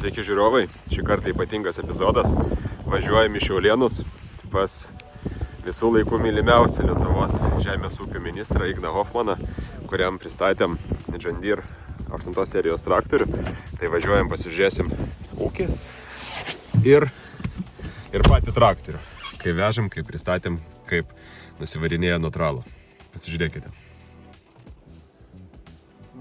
Sveiki žiūrovai, šį kartą ypatingas epizodas. Važiuojame į Šiaulėnus pas visų laikų mylimiausią Lietuvos žemės ūkio ministrą Igną Hofmaną, kuriam pristatėm John Deere 8 serijos traktorių. Tai važiuojam, pasižiūrėsim ūkį ir patį traktorių. Kai vežam, kai pristatėm, kaip nusivarinėja nutralo. Pasižiūrėkite.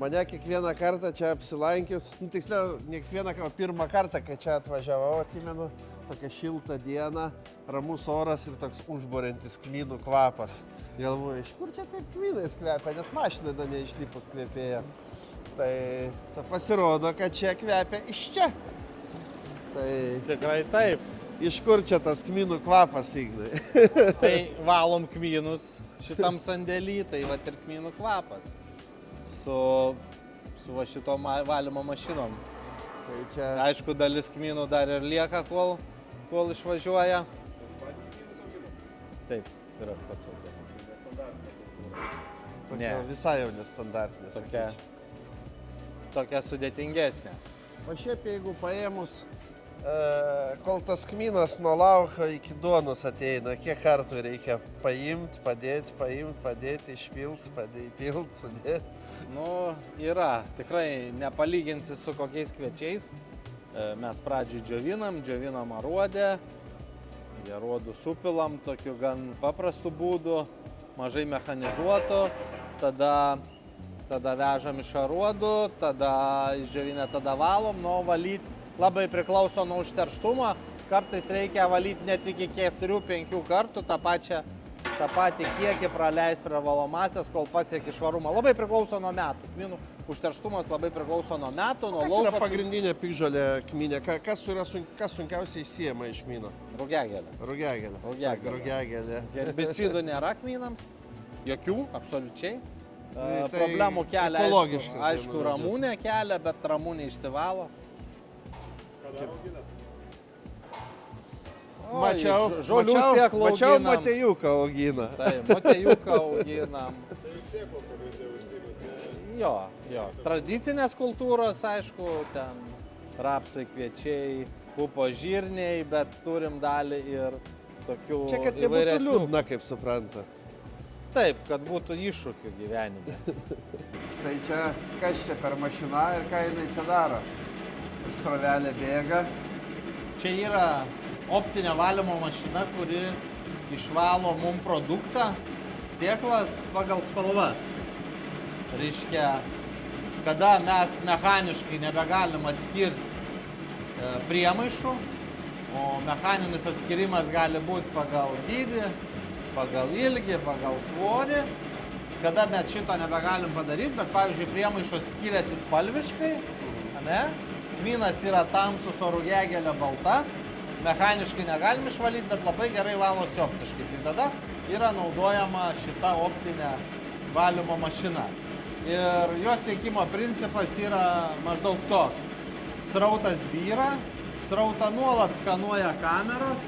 Mane kiekvieną kartą čia apsilankius, tiksliau, ne kiekvieną kartą, pirmą kartą, kai čia atvažiavau, atsimenu, tokia šilta diena, ramus oras ir toks užburiantis kmynų kvapas. Galvoju, iš kur čia taip kmynais kvepia, net mašina dar neišlipus kvepėja. Tai pasirodo, kad čia kvepia iš čia. Tai Tikrai taip. iš kur čia tas kmynų kvapas, Ignai? Tai valom kmynus šitam sandėly, tai va ir kmynų kvapas. Su va šitom valymo mašinom. Tai čia Aišku, dalis kmynų dar ir lieka, kol išvažiuoja. Taip, ir aš pats auginu. tokia Ne. visai jau nestandartinė. Tokia sudėtingesnė. O šiaip jeigu paėmus, kol tas kmynas nuo lauko iki duonos ateina, kiek kartų reikia paimti, padėti, išpilti, įpilti, sudėti? Nu, yra. Tikrai nepalyginsi su kokiais kviečiais. Mes pradžioj džiovinam aruodę. Aruodų supilam tokiu gan paprastu būdu, mažai mechanizuotu. Tada vežam iš aruodų, tada išdžiovinę, tada valom, nu valyti labai priklauso nuo užterštumo. Kartais reikia valyti net iki 4-5 kartų tą patį kiekį praleis prie valomasias, kol pasieki švarumą. Labai priklauso nuo metų. Kmynų užterštumas labai priklauso nuo metų, nuo Kas lauko. yra pagrindinė piktžolė kmynė? Kas sunkiausiai siejama iš kmyno? Rugiagėlė. Rugiagėlė. Herbicidų nėra kmynams. Jokių, absoliučiai. Tai Problemų kelia, ekologiškas, aišku, vienu žodžiu. ramūnė kelia, bet ramūnė išsivalo. Mačiau Matėjuką augina. Tai, Matėjuką auginam. Jo. Tradicinės kultūros, aišku, ten rapsai, kviečiai, pupo žirniai, bet turim dalį ir tokių Čia, kad nebūtų įvairesnių. liūdna, kaip supranta. Taip, kad būtų iššūkių gyvenime. Tai čia, kas čia per mašina ir ką jinai čia daro? Srovelė bėga. Čia yra optinė valymo mašina, kuri išvalo mum produktą, sėklas pagal spalvas. Reiškia, kada mes mechaniškai nebegalim atskirti priemaišų, o mechaninis atskirimas gali būti pagal dydį, pagal ilgį, pagal svorį. Kada mes šito nebegalim padaryti, bet pavyzdžiui priemaišos skiriasi spalviškai, ne? Kmynas yra tamsus, o rugiagėlė balta. Mechaniškai negalim išvalyti, bet labai gerai valosi optiškai. Tai tada yra naudojama šita optinė valymo mašina. Ir jos veikimo principas yra maždaug toks. Srautas byra, srautą nuolat skanuoja kameros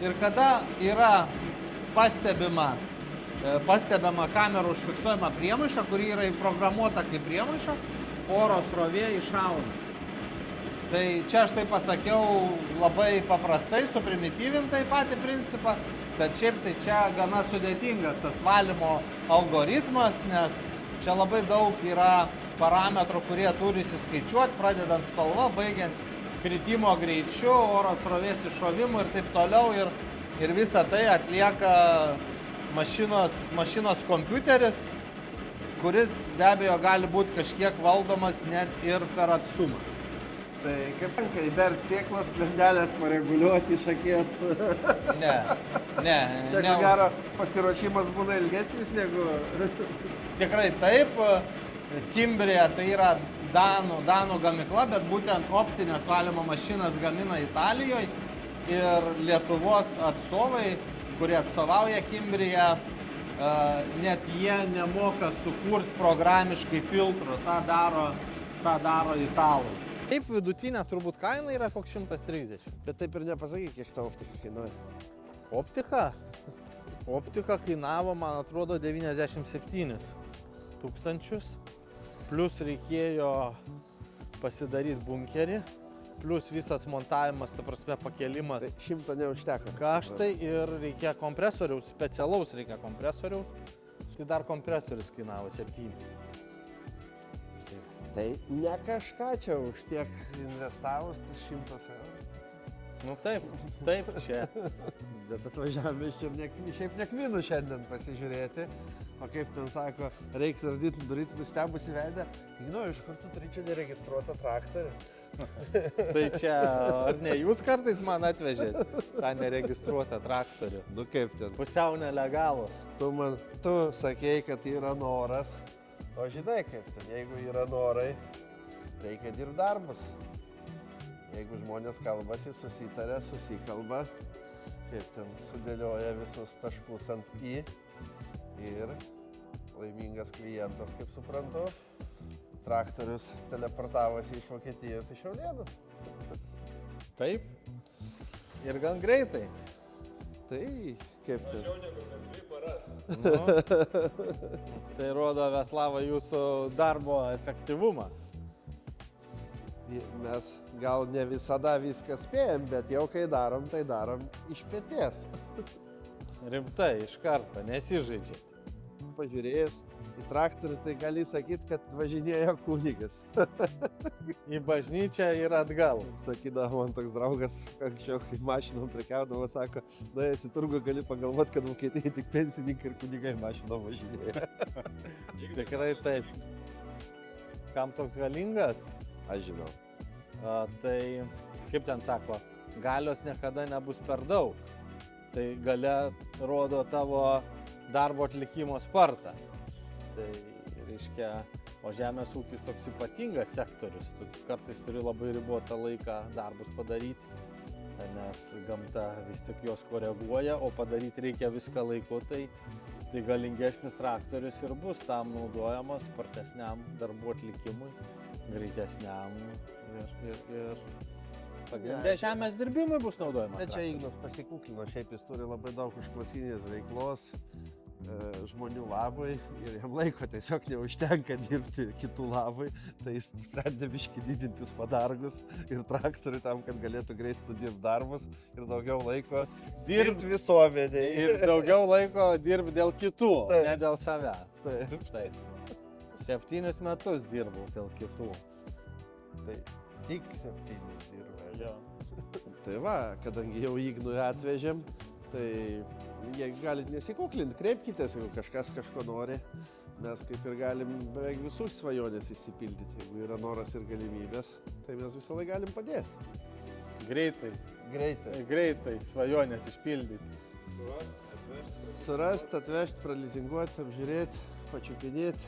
ir kada yra pastebima kamerų užfiksuojama priemaiša, kuri yra įprogramuota kaip priemaiša, oro srovė iššauna. Tai čia aš tai pasakiau labai paprastai, suprimityvintai patį principą, bet šiaip tai čia gana sudėtingas tas valymo algoritmas, nes čia labai daug yra parametrų, kurie turi įsiskaičiuoti, pradedant spalva, baigiant kritimo greičiu, oro srovės iššovimu ir taip toliau. Ir visą tai atlieka mašinos kompiuteris, kuris be abejo gali būti kažkiek valdomas net ir per atstumą. Tai kaip tenka įbert sėklas, sklendelės pareguliuoti iš akies. Ne. Čia ko gero pasiruošimas būna ilgesnis negu... Tikrai taip. Kimbrija tai yra Danų gamykla, bet būtent optinės valymo mašinas gamina Italijoje. Ir Lietuvos atstovai, kurie atstovauja Kimbriją, net jie nemoka sukurti programiškai filtrų. Ta daro italai. Taip vidutinė turbūt kaina yra koks 130. Bet taip ir nepasakyk, kiek ta optika kainuoja. Optika kainavo, man atrodo, 97 tūkstančius. Plus reikėjo pasidaryti bunkerį, plus visas montavimas, ta prasme pakėlimas. Tai 100 neužteko. Kaštai ir reikia kompresoriaus, specialaus reikia kompresoriaus. Tai dar kompresorius kainavo 7. Tai ne kažką čia už tiek investavus, tai 100 eurų. Nu taip, čia. Bet atvažiavome iš čia šiaip nekminų šiandien pasižiūrėti. O kaip ten sako, reikia daryti nustebusi veidą. Žinau, iš kur tu turi čia neregistruotą traktorių. Tai čia, ar ne jūs kartais man atvežėt tą neregistruotą traktorių? Nu kaip ten? Pusiau nelegalų. Tu sakei, kad yra noras. O žinai kaip ten, jeigu yra norai, reikia dirbti darbus. Jeigu žmonės kalbasi, susitarė, susikalba, kaip ten sudėlioja visus taškus ant į ir laimingas klientas, kaip suprantu, traktorius teleportavosi iš Vokietijos į Šiaulėnus. Taip. Ir gan greitai. Tai kaip ten? Mažiau negu per 2 paras. Nu, tai rodo, Veslava, jūsų darbo efektyvumą. Mes gal ne visada viską spėjam, bet jau kai darom, tai darom iš pėties. Rimtai, iš karto, nesižaidžia. Pažiūrėjęs į traktorių, tai gali sakyti, kad važinėjo kunigas. Į bažnyčią ir atgal. Sakydavo man toks draugas, anksčiau, kai mašinom prekiaudavo, sako, nuėjęs į turgų gali pagalvoti, kad Vokietijai tik pensininkai ir kunigai mašinom važinėja. Tikrai taip. Kam toks galingas? Aš žinau. Tai, kaip ten sako, galios niekada nebus per daug. Tai galia rodo tavo darbo atlikimo spartą. Tai reiškia, o žemės ūkis toks ypatingas sektorius. Tu kartais turi labai ribotą laiką darbus padaryti, nes gamta vis tik jos koreguoja, o padaryti reikia viską laiku, tai galingesnis traktorius ir bus tam naudojamas spartesniam darbų atlikimui, greitesniam ir pagrindė žemės dirbimui bus naudojamas. Bet čia Ignas pasikuklino, šiaip jis turi labai daug užklasinės veiklos žmonių labui ir jam laiko tiesiog neužtenka dirbti kitų labui, tai jis sprendė biškį didintis padargus ir traktorių tam, kad galėtų greitai nudirbti darbus ir daugiau laiko dirbti visuomeniai. Ir daugiau laiko dirbti dėl kitų, ne dėl savęs. Taip. 7 metus dirbau dėl kitų. Tai tik 7 dirba. Jo. Tai va, kadangi jau Ignui atvežėm, tai jeigu galit nesikuklinti, kreipkitės, jeigu kažkas kažko nori. Mes kaip ir galim beveik visus svajonės išsipildyti. Jeigu yra noras ir galimybės, tai mes visą laiką galim padėti. Greitai svajonės išpildyti. Surast, atvežti, pralizinguoti, apžiūrėti, pačiupinėti.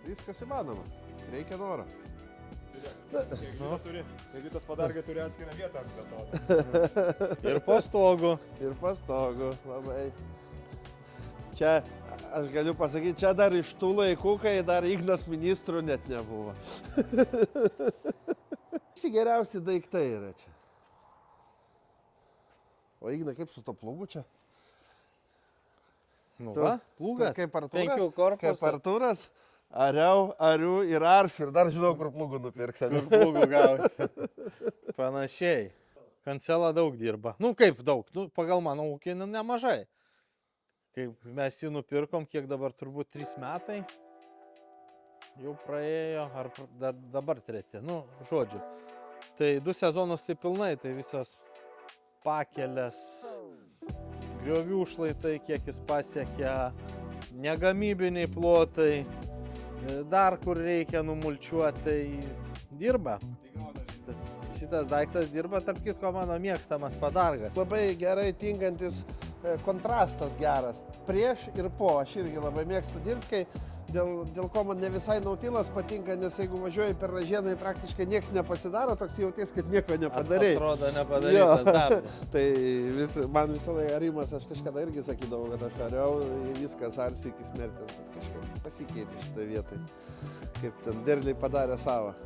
Viskas įmanoma. Reikia noro. Taigi tas padargai turi atskirą vietą ant betono. Ir pastogų. Ir pastogų, labai. Čia, aš galiu pasakyti, čia dar iš tų laikų, kai dar Ignas ministrų net nebuvo. Visi geriausi daiktai yra čia. O Igna, kaip su to plūgu čia? Nu va, plūgas. Kaip Penkių korpusų. Kaip Artūras. Ariu ir arsiu ir dar žinau, kur plūgų nupirkti. Kur plūgų gauti. Panašiai. Kancela daug dirba. Nu kaip daug, pagal mano ūkį nemažai. Kaip mes jį nupirkom, kiek dabar turbūt 3 metai. Jau praėjo, ar dabar 3. Nu, žodžiu. Tai 2 sezonus tai pilnai, tai visos pakelės, griovių šlaitai, kiek jis pasiekia, negamybiniai plotai. Dar kur reikia numulčiuoti, tai dirba. Šitas daiktas dirba, tarp kitko, mano mėgstamas padargas. Labai gerai tinkantis kontrastas geras. Prieš ir po. Aš irgi labai mėgstu dirbti, kai dėl ko man ne visai nautilas patinka, nes jeigu važiuoji per ražieną, praktiškai niekas nepasidaro, toks jauties, kad nieko nepadarai. Atrodo, nepadarytas darbas. Tai man visą laiką arimas, aš kažkada irgi sakydavau, kad aš ariau, viskas arsiu iki smertės, bet kažkaip pasikeitė šitą vietą. Kaip ten derliai padarė savo.